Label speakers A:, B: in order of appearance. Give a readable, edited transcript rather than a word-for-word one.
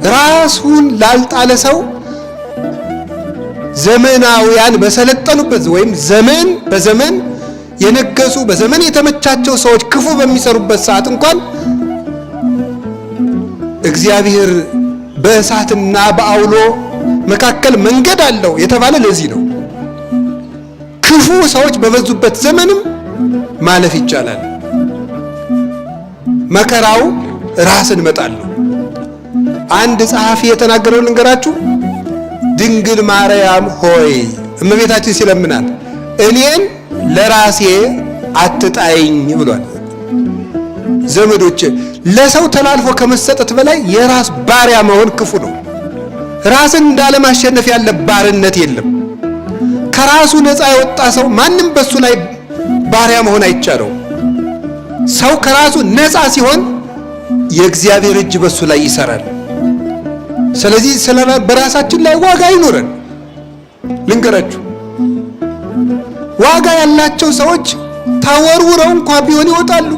A: ራሱን ላልጣለ ሰው ዘመናውያን በሰለጠኑበት ወይም ዘመን በዘመን የነገሱ በዘመን የተመቻቸው ሰዎች ክፉ በሚሰሩበት ሰዓት እንኳን እግዚአብሔር በእሳትና በአውሎ መካከል መንገድ አለው የተባለ ለዚህ ነው። ክፉ ሰዎች በበዙበት ዘመንም ማለፍ ይቻላል። መከራው ራስን መጣል ነው። አንድ ጸሐፊ የተናገረውን ልንገራችሁ። ድንግል ማርያም ሆይ እመቤታችን ሲለምናት እኔን ለራሴ አትጣይኝ ብሏል። ዘመዶች ለሰው ተላልፎ ከመሰጠት በላይ የራስ ባሪያ መሆን ክፉ ነው። ራስን እንዳለማሸነፍ ያለ ባርነት የለም። ከራሱ ነፃ የወጣ ሰው ማንም በሱ ላይ ባሪያ መሆን አይቻለው። ሰው ከራሱ ነፃ ሲሆን የእግዚአብሔር እጅ በሱ ላይ ይሰራል። ስለዚህ በራሳችን ላይ ዋጋ አይኖረን። ልንገራችሁ፣ ዋጋ ያላቸው ሰዎች ተወርውረው እንኳን ቢሆን ይወጣሉ።